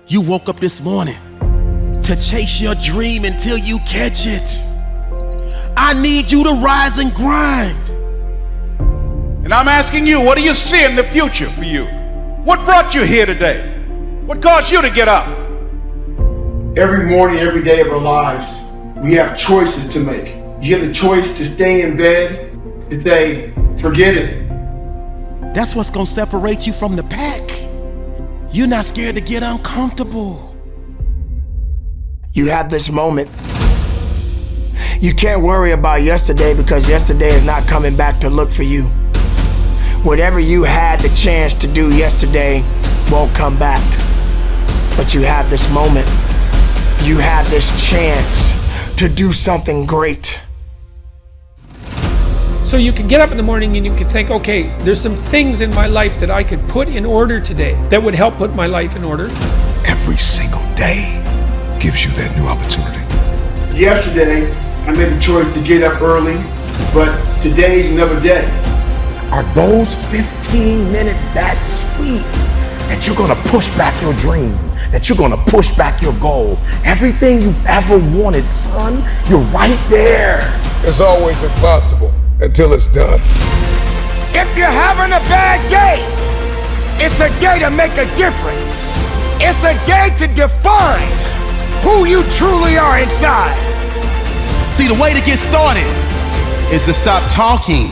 You woke up this morning to chase your dream until you catch it. I need you to rise and grind. And I'm asking you, what do you see in the future for you? What brought you here today? What caused you to get up? Every morning, every day of our lives, we have choices to make. You have the choice to stay in bed, to say, forget it. That's what's gonna separate you from the pack. You're not scared to get uncomfortable. You have this moment. You can't worry about yesterday because yesterday is not coming back to look for you. Whatever you had the chance to do yesterday won't come back. But you have this moment. You have this chance to do something great. So you can get up in the morning and you can think, okay, there's some things in my life that I could put in order today that would help put my life in order. Every single day gives you that new opportunity. Yesterday, I made the choice to get up early, but today's another day. Are those 15 minutes that sweet that you're gonna push back your dream, that you're gonna push back your goal? Everything you've ever wanted, son, you're right there. It's always impossible until it's done. If you're having a bad day, it's a day to make a difference. It's a day to define who you truly are inside. See, the way to get started is to stop talking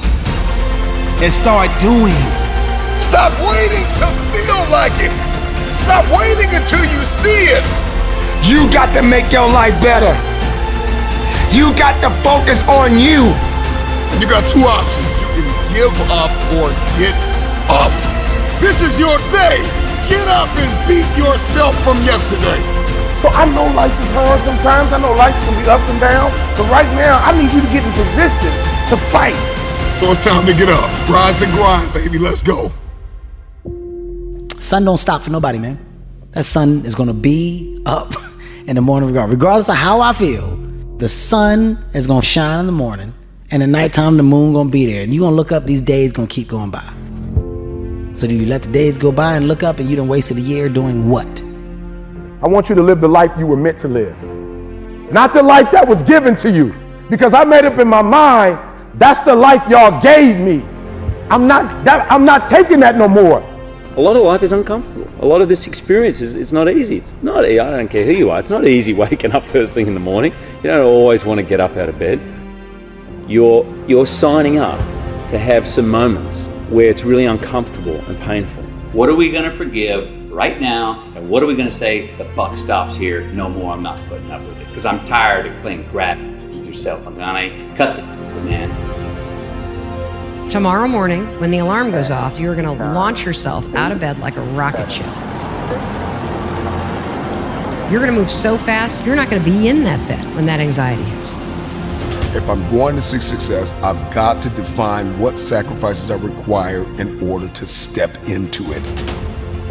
and start doing. Stop waiting to feel like it. Stop waiting until you see it. You got to make your life better. You got to focus on you. You got two options. You can give up or get up. This is your day. Get up and beat yourself from yesterday. So I know life is hard sometimes. I know life can be up and down. But right now, I need you to get in position to fight. So it's time to get up. Rise and grind, baby. Let's go. Sun don't stop for nobody, man. That sun is gonna be up in the morning regardless of how I feel. The sun is gonna shine in the morning, and at nighttime the moon gonna be there. And you're gonna look up, these days gonna keep going by. So do you let the days go by and look up and you done wasted a year doing what? I want you to live the life you were meant to live. Not the life that was given to you. Because I made up in my mind, that's the life y'all gave me. I'm not taking that no more. A lot of life is uncomfortable. A lot of this experience is not easy. It's not, I don't care who you are, it's not easy waking up first thing in the morning. You don't always want to get up out of bed. You're signing up to have some moments where it's really uncomfortable and painful. What are we going to forgive right now, and what are we going to say, the buck stops here, no more, I'm not putting up with it? Because I'm tired of playing grab with yourself. McConaughy, cut the man. Tomorrow morning, when the alarm goes off, you're going to launch yourself out of bed like a rocket ship. You're going to move so fast, you're not going to be in that bed when that anxiety hits. If I'm going to see success, I've got to define what sacrifices are required in order to step into it.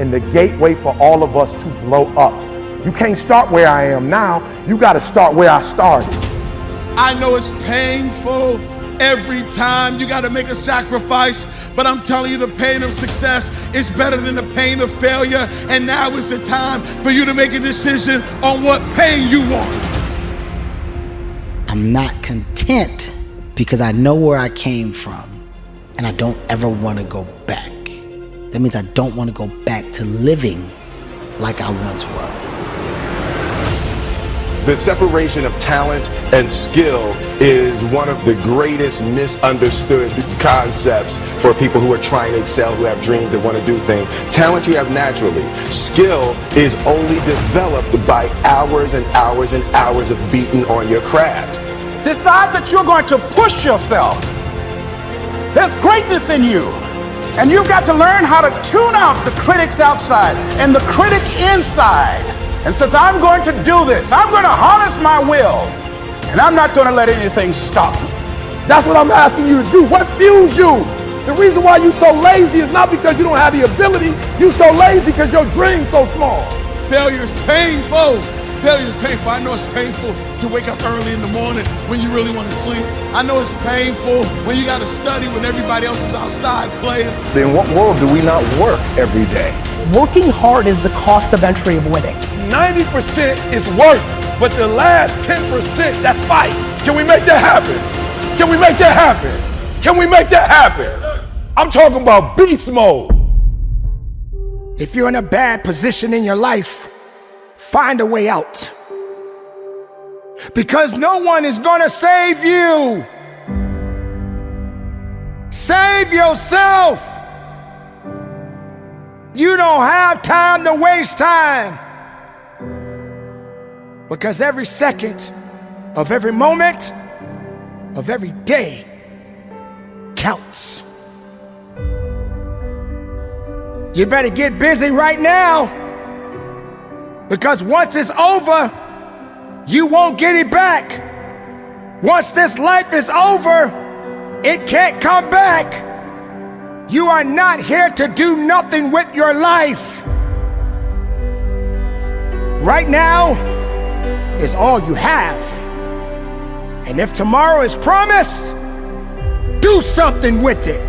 And the gateway for all of us to blow up. You can't start where I am now. You got to start where I started. I know it's painful every time you got to make a sacrifice, but I'm telling you, the pain of success is better than the pain of failure. And now is the time for you to make a decision on what pain you want. I'm not content because I know where I came from and I don't ever want to go back. That means I don't want to go back to living like I once was. The separation of talent and skill is one of the greatest misunderstood concepts for people who are trying to excel, who have dreams that want to do things. Talent you have naturally. Skill is only developed by hours and hours and hours of beating on your craft. Decide that you're going to push yourself. There's greatness in you. And you've got to learn how to tune out the critics outside and the critic inside. And since I'm going to do this, I'm going to harness my will, and I'm not going to let anything stop me. That's what I'm asking you to do. What fuels you? The reason why you're so lazy is not because you don't have the ability. You're so lazy because your dream's so small. Failure is painful. Failure is painful. I know it's painful to wake up early in the morning when you really want to sleep. I know it's painful when you got to study when everybody else is outside playing. In what world do we not work every day? Working hard is the cost of entry of winning. 90% is work, but the last 10%, that's fight. Can we make that happen? Can we make that happen? Can we make that happen? I'm talking about beast mode. If you're in a bad position in your life, find a way out. Because no one is gonna save you. Save yourself. You don't have time to waste time. Because every second of every moment of every day counts. You better get busy right now, because once it's over, you won't get it back. Once this life is over, it can't come back. You are not here to do nothing with your life. Right now is all you have. And if tomorrow is promised, do something with it.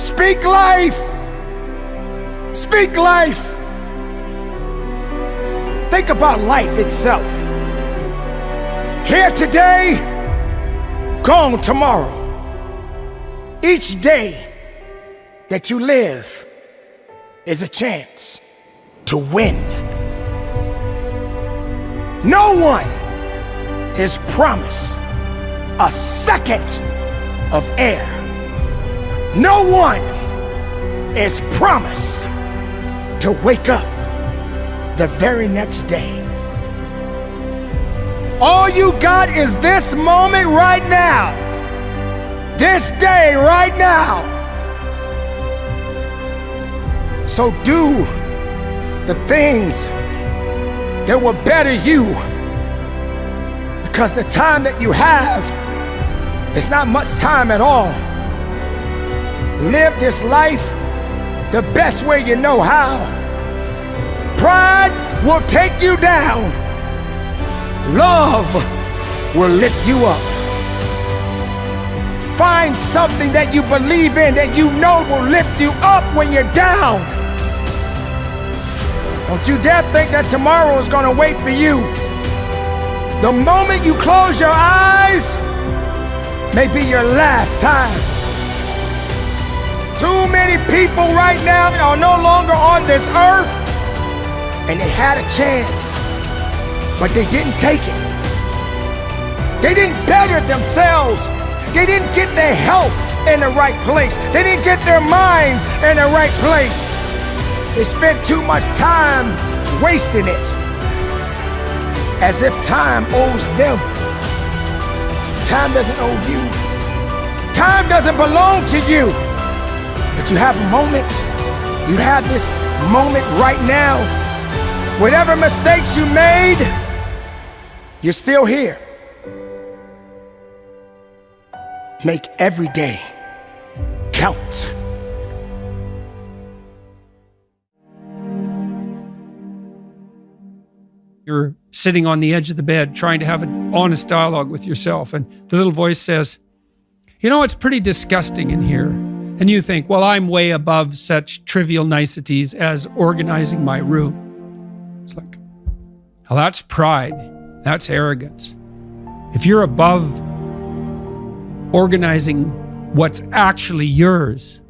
Speak life. Speak life. Think about life itself. Here today, gone tomorrow. Each day that you live is a chance to win. No one is promised a second of air. No one is promised to wake up the very next day. All you got is this moment right now. This day right now. So do the things that will better you. Because the time that you have is not much time at all. Live this life the best way you know how. Pride will take you down. Love will lift you up. Find something that you believe in that you know will lift you up when you're down. Don't you dare think that tomorrow is gonna wait for you. The moment you close your eyes may be your last time. Too many people right now are no longer on this earth, and they had a chance, but they didn't take it. They didn't better themselves. They didn't get their health in the right place. They didn't get their minds in the right place. They spent too much time wasting it, as if time owes them. Time doesn't owe you. Time doesn't belong to you. But you have a moment. You have this moment right now. Whatever mistakes you made, you're still here. Make every day count. You're sitting on the edge of the bed trying to have an honest dialogue with yourself, and the little voice says, you know, it's pretty disgusting in here. And you think, well, I'm way above such trivial niceties as organizing my room. It's like, well, that's pride. That's arrogance. If you're above organizing what's actually yours,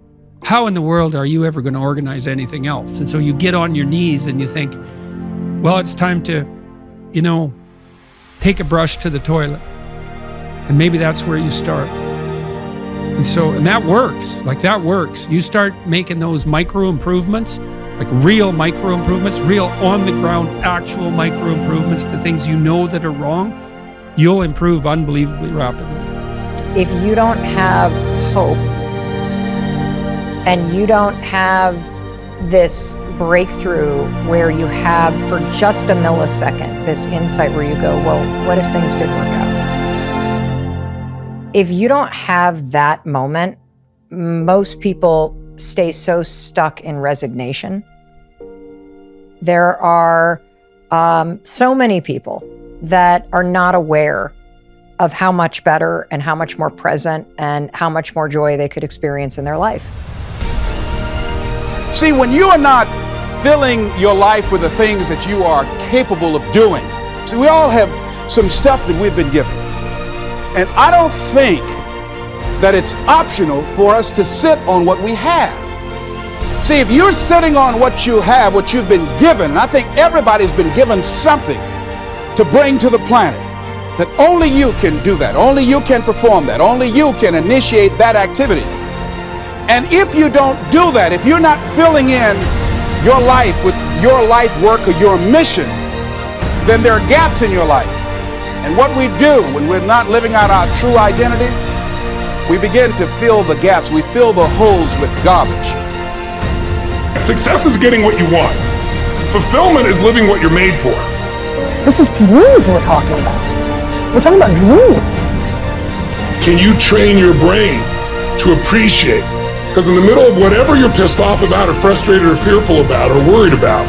how in the world are you ever going to organize anything else? And so you get on your knees and you think, well, it's time to, you know, take a brush to the toilet. And maybe that's where you start. And that works, like that works. You start making those micro improvements, like real micro improvements, real on the ground, actual micro improvements to things you know that are wrong, you'll improve unbelievably rapidly. If you don't have hope and you don't have this breakthrough where you have for just a millisecond this insight where you go, well, what if things did work out? If you don't have that moment, most people stay so stuck in resignation. There are so many people that are not aware of how much better and how much more present and how much more joy they could experience in their life. See, when you are not filling your life with the things that you are capable of doing. See, we all have some stuff that we've been given. And I don't think that it's optional for us to sit on what we have. See, if you're sitting on what you have, what you've been given, and I think everybody's been given something to bring to the planet, that only you can do that, only you can perform that, only you can initiate that activity. And if you don't do that, if you're not filling in your life with your life work or your mission, then there are gaps in your life. And what we do when we're not living out our true identity, we begin to fill the gaps, we fill the holes with garbage. Success is getting what you want. Fulfillment is living what you're made for. This is dreams we're talking about. We're talking about dreams. Can you train your brain to appreciate? Because in the middle of whatever you're pissed off about or frustrated or fearful about or worried about,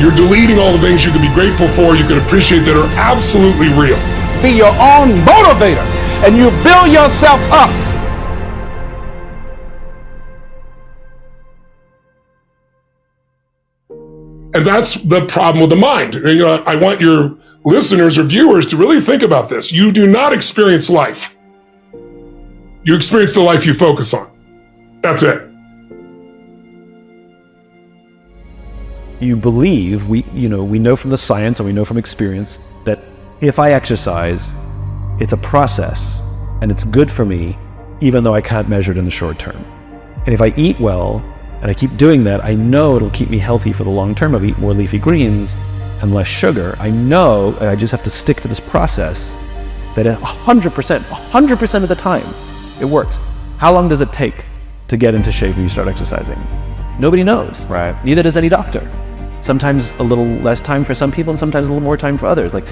you're deleting all the things you could be grateful for, you could appreciate that are absolutely real. Be your own motivator, and you build yourself up. And that's the problem with the mind. You know, I want your listeners or viewers to really think about this. You do not experience life. You experience the life you focus on. That's it. You believe, we know from the science and we know from experience that if I exercise, it's a process and it's good for me, even though I can't measure it in the short term. And if I eat well, and I keep doing that, I know it'll keep me healthy for the long term. I'll eat more leafy greens and less sugar. I know I just have to stick to this process that 100% of the time, it works. How long does it take to get into shape when you start exercising? Nobody knows. Right. Neither does any doctor. Sometimes a little less time for some people and sometimes a little more time for others. Like,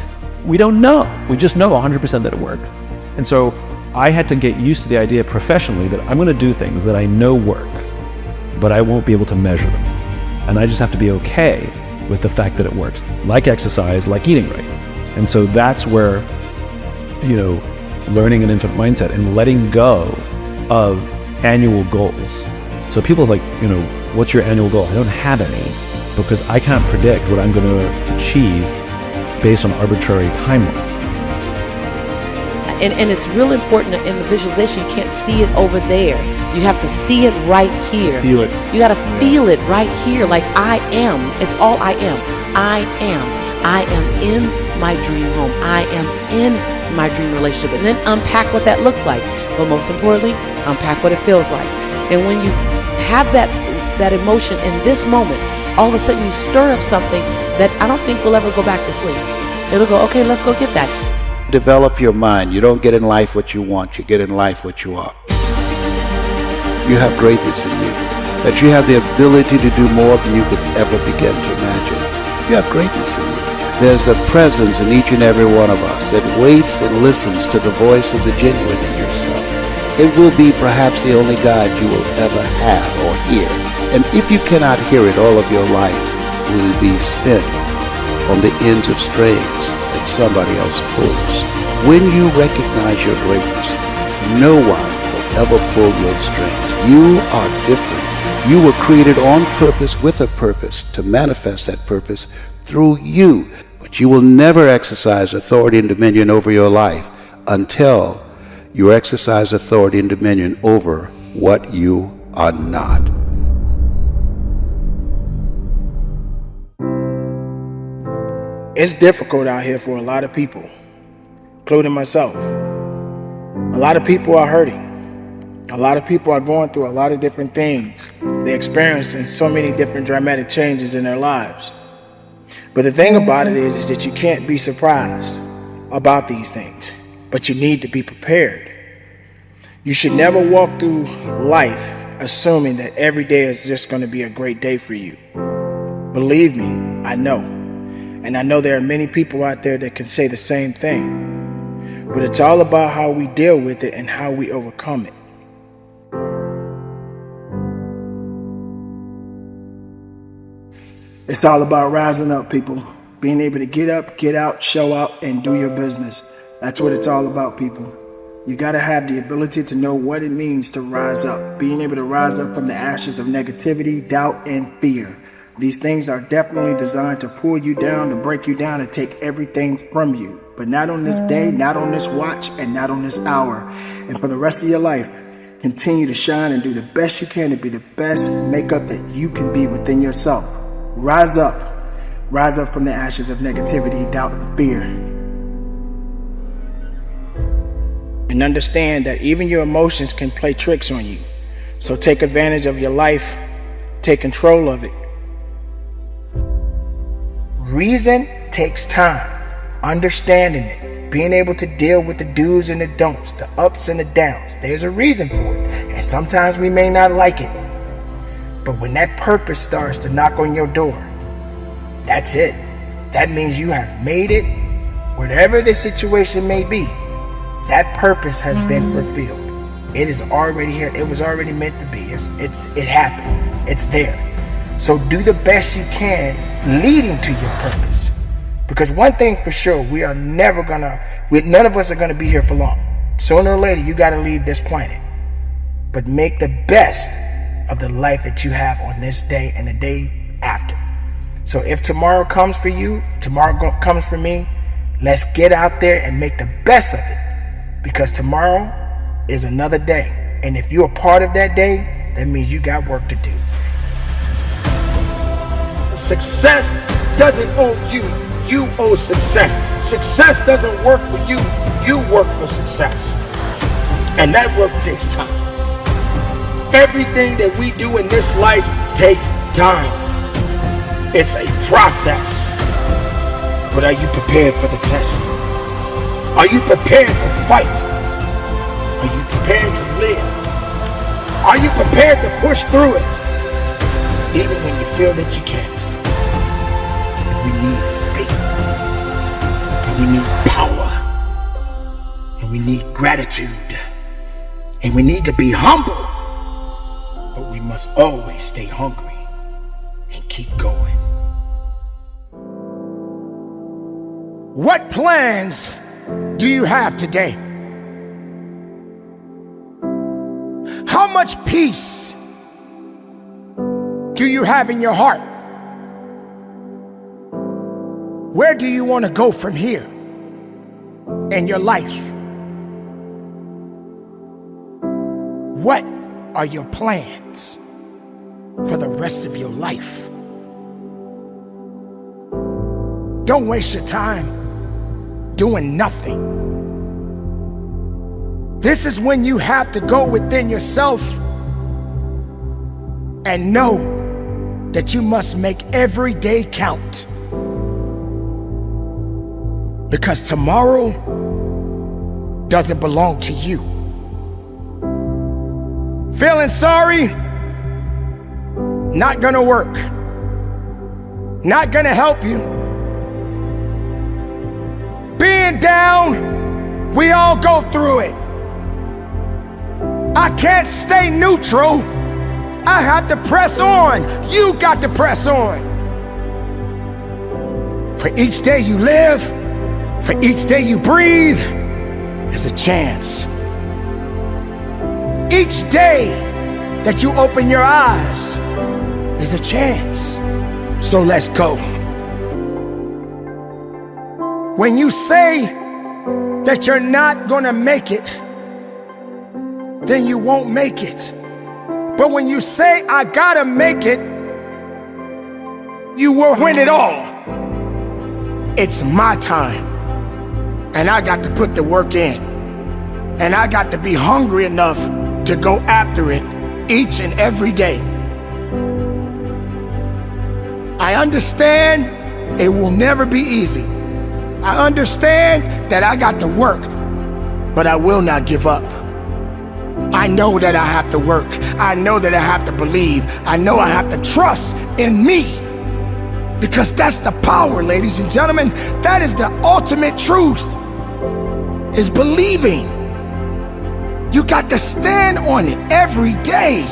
we don't know. We just know 100% that it works. And so I had to get used to the idea professionally that I'm gonna do things that I know work, but I won't be able to measure them. And I just have to be okay with the fact that it works, like exercise, like eating right. And so that's where, learning an infinite mindset and letting go of annual goals. So people are like, what's your annual goal? I don't have any because I can't predict what I'm going to achieve based on arbitrary timelines. And it's real important in the visualization. You can't see it over there. You have to see it right here. Feel it. You got to feel it right here. Like I am. It's all I am. I am. I am in my dream home. I am in my dream relationship. And then unpack what that looks like. But most importantly, unpack what it feels like. And when you have that emotion in this moment, all of a sudden you stir up something that I don't think will ever go back to sleep. It'll go, okay, let's go get that. Develop your mind. You don't get in life what you want, you get in life what you are. You have greatness in you, that you have the ability to do more than you could ever begin to imagine. You have greatness in you. There's a presence in each and every one of us that waits and listens to the voice of the genuine in yourself. It will be perhaps the only God you will ever have or hear. And if you cannot hear it, all of your life will be spent on the ends of strings that somebody else pulls. When you recognize your greatness, no one will ever pull your strings. You are different. You were created on purpose with a purpose to manifest that purpose through you. But you will never exercise authority and dominion over your life until you exercise authority and dominion over what you are not. It's difficult out here for a lot of people, including myself. A lot of people are hurting. A lot of people are going through a lot of different things. They're experiencing so many different dramatic changes in their lives. But the thing about it is that you can't be surprised about these things, but you need to be prepared. You should never walk through life assuming that every day is just going to be a great day for you. Believe me, I know. And I know there are many people out there that can say the same thing. But it's all about how we deal with it and how we overcome it. It's all about rising up, people. Being able to get up, get out, show up, and do your business. That's what it's all about, people. You gotta have the ability to know what it means to rise up. Being able to rise up from the ashes of negativity, doubt, and fear. These things are definitely designed to pull you down, to break you down, and take everything from you. But not on this day, not on this watch, and not on this hour. And for the rest of your life, continue to shine and do the best you can to be the best makeup that you can be within yourself. Rise up. Rise up from the ashes of negativity, doubt, and fear. And understand that even your emotions can play tricks on you. So take advantage of your life. Take control of it. Reason takes time. Understanding it. Being able to deal with the do's and the don'ts, the ups and the downs. There's a reason for it. And sometimes we may not like it. But when that purpose starts to knock on your door, that's it. That means you have made it. Whatever the situation may be, that purpose has been fulfilled. It is already here. It was already meant to be. It happened. It's there. So do the best you can leading to your purpose. Because one thing for sure, none of us are gonna be here for long. Sooner or later, you gotta leave this planet. But make the best of the life that you have on this day and the day after. So if tomorrow comes for you, tomorrow comes for me, let's get out there and make the best of it. Because tomorrow is another day. And if you're a part of that day, that means you got work to do. Success doesn't owe you. You owe success. Success doesn't work for you. You work for success. And that work takes time. Everything that we do in this life takes time. It's a process. But are you prepared for the test? Are you prepared to fight? Are you prepared to live? Are you prepared to push through it? Even when you feel that you can't. And we need faith. And we need power. And we need gratitude. And we need to be humble. But we must always stay hungry and keep going. What plans do you have today? How much peace do you have in your heart? Where do you want to go from here in your life? What are your plans for the rest of your life? Don't waste your time doing nothing. This is when you have to go within yourself and know that you must make every day count. Because tomorrow doesn't belong to you. Feeling sorry? Not gonna work. Not gonna help you. Being down, we all go through it. I can't stay neutral. I have to press on. You got to press on. For each day you live, for each day you breathe, is a chance. Each day that you open your eyes is a chance. So let's go. When you say that you're not gonna make it, then you won't make it. But when you say, I gotta make it, you will win it all. It's my time. And I got to put the work in. And I got to be hungry enough to go after it each and every day. I understand it will never be easy. I understand that I got to work, but I will not give up. I know that I have to work. I know that I have to believe. I know I have to trust in me. Because that's the power, ladies and gentlemen. That is the ultimate truth, is believing. You got to stand on it every day.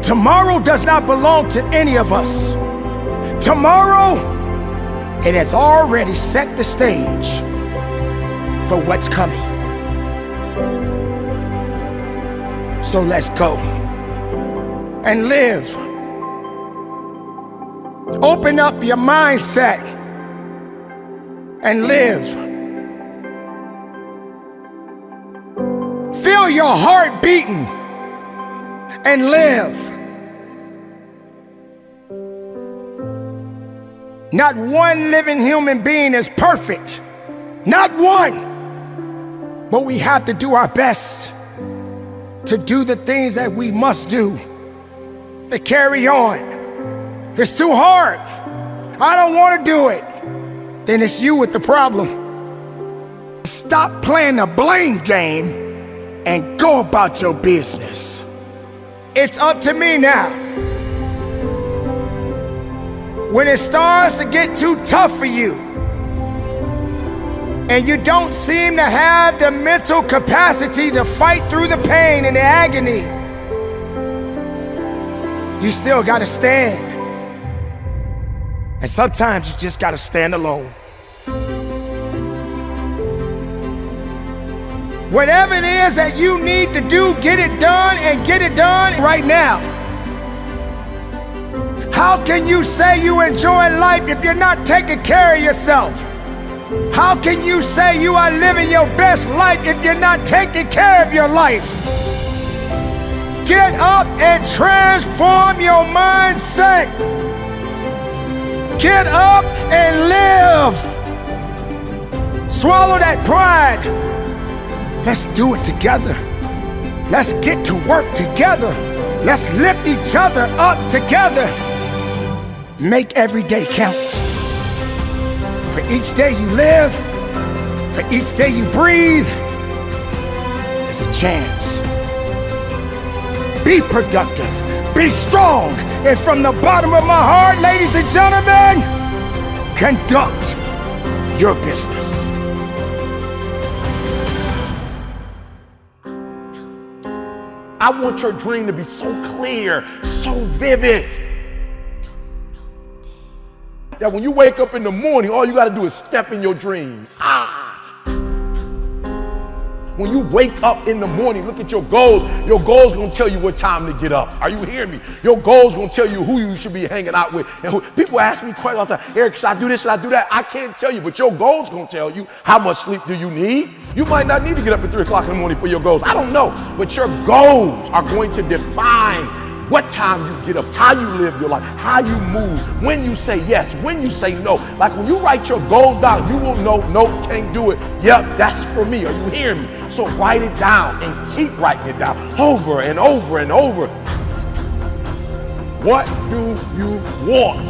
Tomorrow does not belong to any of us. Tomorrow, it has already set the stage for what's coming. So let's go and live. Open up your mindset and live. Feel your heart beating and live. Not one living human being is perfect. Not one. But we have to do our best to do the things that we must do, to carry on. It's too hard. I don't want to do it. Then it's you with the problem. Stop playing the blame game and go about your business. It's up to me now. When it starts to get too tough for you, and you don't seem to have the mental capacity to fight through the pain and the agony, you still gotta stand. And sometimes you just gotta stand alone. Whatever it is that you need to do, get it done and get it done right now. How can you say you enjoy life if you're not taking care of yourself? How can you say you are living your best life if you're not taking care of your life? Get up and transform your mindset. Get up and live. Swallow that pride. Let's do it together. Let's get to work together. Let's lift each other up together. Make every day count. For each day you live, for each day you breathe, there's a chance. Be productive, be strong, and from the bottom of my heart, ladies and gentlemen, conduct your business. I want your dream to be so clear, so vivid, that when you wake up in the morning, all you gotta do is step in your dream. When you wake up in the morning, look at your goals. Your goals gonna tell you what time to get up. Are you hearing me? Your goals gonna tell you who you should be hanging out with. And people ask me questions all the time. Eric, should I do this? Should I do that? I can't tell you, but your goals gonna tell you how much sleep do you need. You might not need to get up at 3 o'clock in the morning for your goals. I don't know, but your goals are going to define what time you get up, how you live your life, how you move, when you say yes, when you say no. Like when you write your goals down, you will know, nope, can't do it. Yep, that's for me. Are you hearing me? So write it down and keep writing it down over and over and over. What do you want?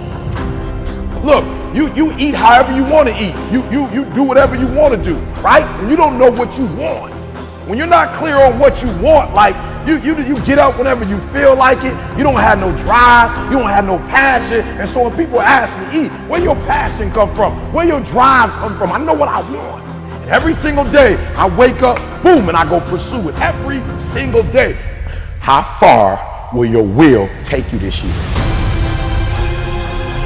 Look, you eat however you want to eat. You do whatever you want to do, right? And you don't know what you want. When you're not clear on what you want, like you get up whenever you feel like it, you don't have no drive, you don't have no passion. And so when people ask me, where your passion come from? Where your drive come from? I know what I want. And every single day I wake up, boom, and I go pursue it every single day. How far will your will take you this year?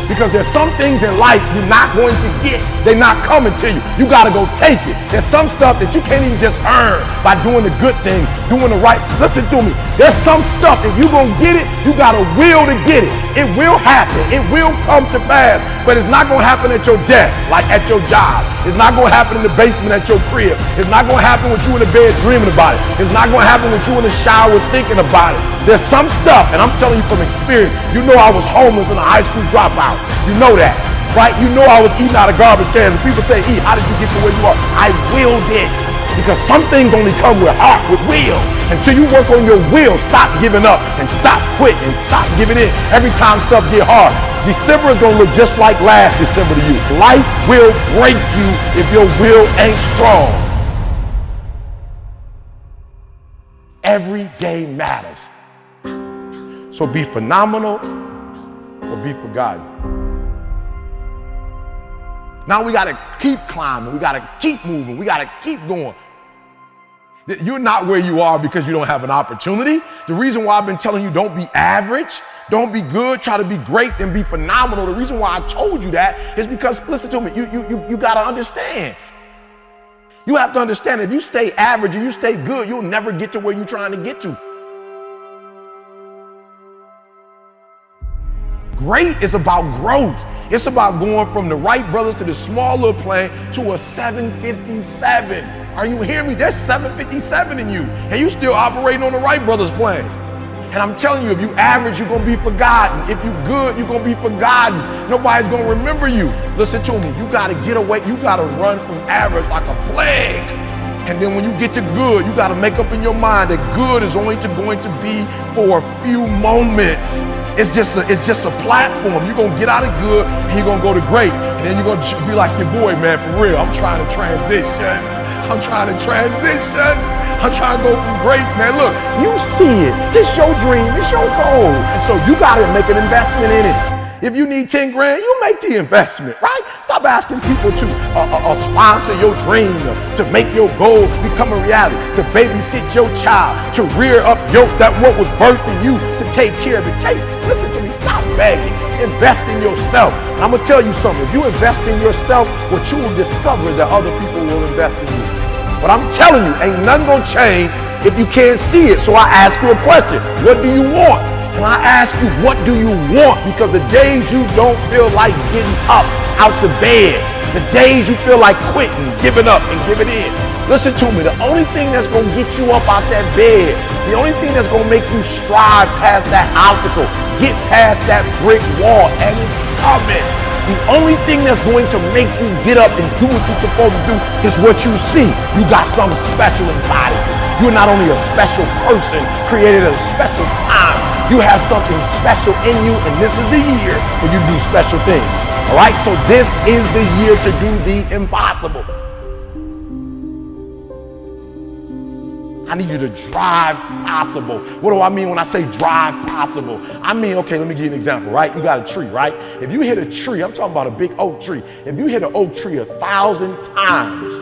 Because there's some things in life you're not going to get. They're not coming to you. You got to go take it. There's some stuff that you can't even just earn by doing the good thing, doing the right. Listen to me. There's some stuff, if you're going to get it, you got a will to get it. It will happen. It will come to pass. But it's not going to happen at your desk, like at your job. It's not going to happen in the basement at your crib. It's not going to happen with you in the bed dreaming about it. It's not going to happen with you in the shower thinking about it. There's some stuff, and I'm telling you from experience, you know I was homeless and a high school dropout. You know that, right? You know I was eating out of garbage cans. And people say, how did you get to where you are? I willed it. Because some things only come with heart, with will. Until you work on your will, stop giving up and stop quitting and stop giving in. Every time stuff get hard, December is going to look just like last December to you. Life will break you if your will ain't strong. Every day matters. So be phenomenal or be forgotten. Now we got to keep climbing. We got to keep moving. We got to keep going. You're not where you are because you don't have an opportunity. The reason why I've been telling you don't be average, don't be good, try to be great, then be phenomenal. The reason why I told you that is because, listen to me, you got to understand. You have to understand if you stay average and you stay good, you'll never get to where you're trying to get to. Great is about growth. It's about going from the Wright brothers to the small little plane to a 757. Are you hearing me? There's 757 in you, and you still operating on the Wright brothers plane. And I'm telling you, if you average, you're gonna be forgotten. If you good, you're gonna be forgotten. Nobody's gonna remember you. Listen to me, you gotta get away, you gotta run from average like a plague. And then when you get to good, you gotta make up in your mind that good is only going to be for a few moments. It's just a platform. You're gonna get out of good and you're gonna go to great. And then you're gonna be like your boy, man, for real. I'm trying to transition. I'm trying to go from great, man. Look, you see it. It's your dream, it's your goal. And so you gotta make an investment in it. If you need 10 grand, you make the investment, right? Stop asking people to sponsor your dream, to make your goal become a reality, to babysit your child, to rear up what was birthed in you, to take care of it. Listen to me, stop begging. Invest in yourself. And I'm gonna tell you something. If you invest in yourself, what you will discover is that other people will invest in you. But I'm telling you, ain't nothing gonna change if you can't see it. So I ask you a question. What do you want? And I ask you, what do you want? Because the days you don't feel like getting up out the bed, the days you feel like quitting, giving up and giving in. Listen to me, the only thing that's gonna get you up out that bed, the only thing that's gonna make you strive past that obstacle, get past that brick wall, and it's coming. The only thing that's going to make you get up and do what you're supposed to do is what you see. You got something special inside of you. You're not only a special person created at a special time, you have something special in you, and this is the year for you to do special things. All right, so this is the year to do the impossible. I need you to drive possible. What do I mean when I say drive possible? I mean, okay, let me give you an example, right? You got a tree, right? If you hit a tree, I'm talking about a big oak tree. If you hit an oak tree 1,000 times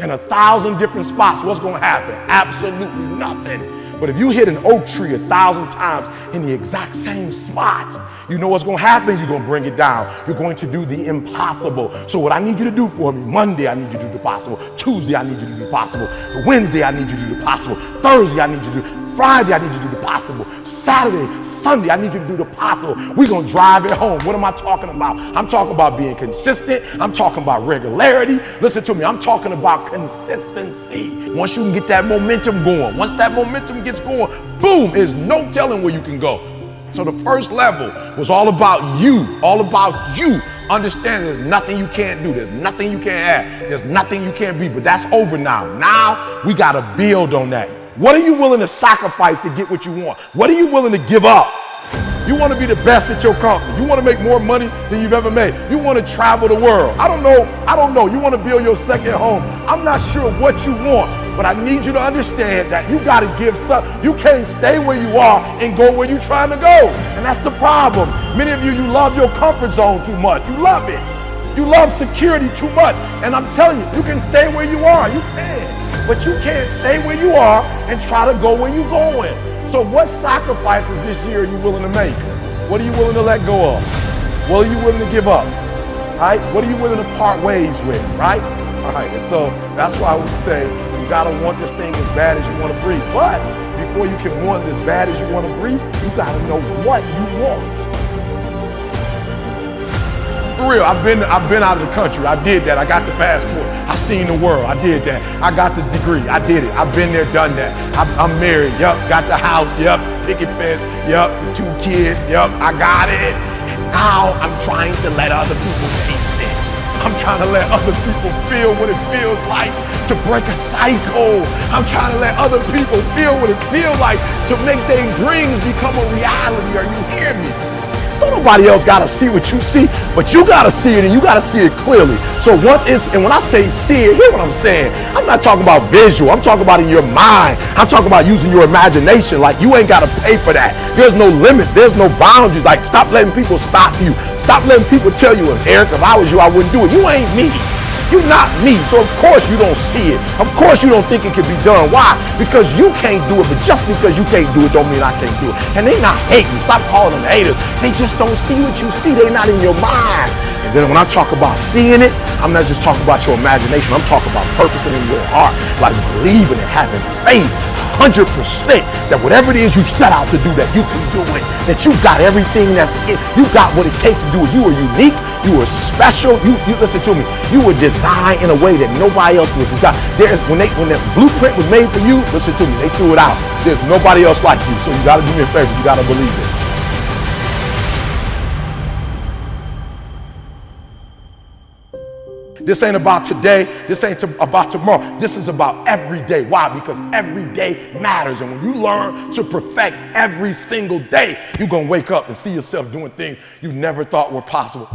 in 1,000 different spots, what's gonna happen? Absolutely nothing. But if you hit an oak tree 1,000 times in the exact same spot, you know what's gonna happen? You're gonna bring it down. You're going to do the impossible. So what I need you to do for me, Monday, I need you to do the possible. Tuesday, I need you to do the possible. Wednesday, I need you to do the possible. Thursday, I need you to do. Friday, I need you to do the possible. Saturday, Sunday, I need you to do the possible. We're gonna drive it home. What am I talking about? I'm talking about being consistent. I'm talking about regularity. Listen to me, I'm talking about consistency. Once you can get that momentum going, once that momentum gets going, boom, there's no telling where you can go. So the first level was all about you, Understand there's nothing you can't do. There's nothing you can't add. There's nothing you can't be, but that's over now. Now we gotta build on that. What are you willing to sacrifice to get what you want? What are you willing to give up? You want to be the best at your company. You want to make more money than you've ever made. You want to travel the world. I don't know. You want to build your second home. I'm not sure what you want, but I need you to understand that you got to give something. You can't stay where you are and go where you're trying to go. And that's the problem. Many of you love your comfort zone too much. You love it. You love security too much. And I'm telling you, you can stay where you are. You can. But you can't stay where you are and try to go where you're going. So what sacrifices this year are you willing to make? What are you willing to let go of? What are you willing to give up? Right? What are you willing to part ways with? Right? All right. And so that's why we say you gotta want this thing as bad as you want to breathe. But before you can want it as bad as you want to breathe, you gotta know what you want. For real, I've been out of the country. I did that. I got the passport. I seen the world. I did that. I got the degree. I did it. I've been there, done that. I'm married. Yup. Got the house. Yup. Picket fence. Yup. 2 kids. Yup. I got it. And now I'm trying to let other people taste it. I'm trying to let other people feel what it feels like to break a cycle. I'm trying to let other people feel what it feels like to make their dreams become a reality. Are you hearing me? Nobody else gotta see what you see, but you gotta see it, and you gotta see it clearly. So when I say see it, hear what I'm saying. I'm not talking about visual. I'm talking about in your mind. I'm talking about using your imagination. Like, you ain't gotta pay for that. There's no limits. There's no boundaries. Like, stop letting people stop you. Stop letting people tell you, Eric, if I was you, I wouldn't do it. You ain't me. You're not me, so of course you don't see it. Of course you don't think it can be done. Why? Because you can't do it, but just because you can't do it don't mean I can't do it. And they not hating. Stop calling them haters. They just don't see what you see. They not in your mind. And Then when I talk about seeing it, I'm not just talking about your imagination. I'm talking about purposing in your heart, like believing and having faith 100% that whatever it is you set out to do, that you can do it, that you got everything you got what it takes to do it. You are unique, you are special, you listen to me, you were designed in a way that nobody else was designed. When the blueprint was made for you, listen to me, they threw it out. There's nobody else like you, so you gotta do me a favor, you gotta believe it. This ain't about today. This ain't about tomorrow. This is about every day. Why? Because every day matters. And when you learn to perfect every single day, you're going to wake up and see yourself doing things you never thought were possible.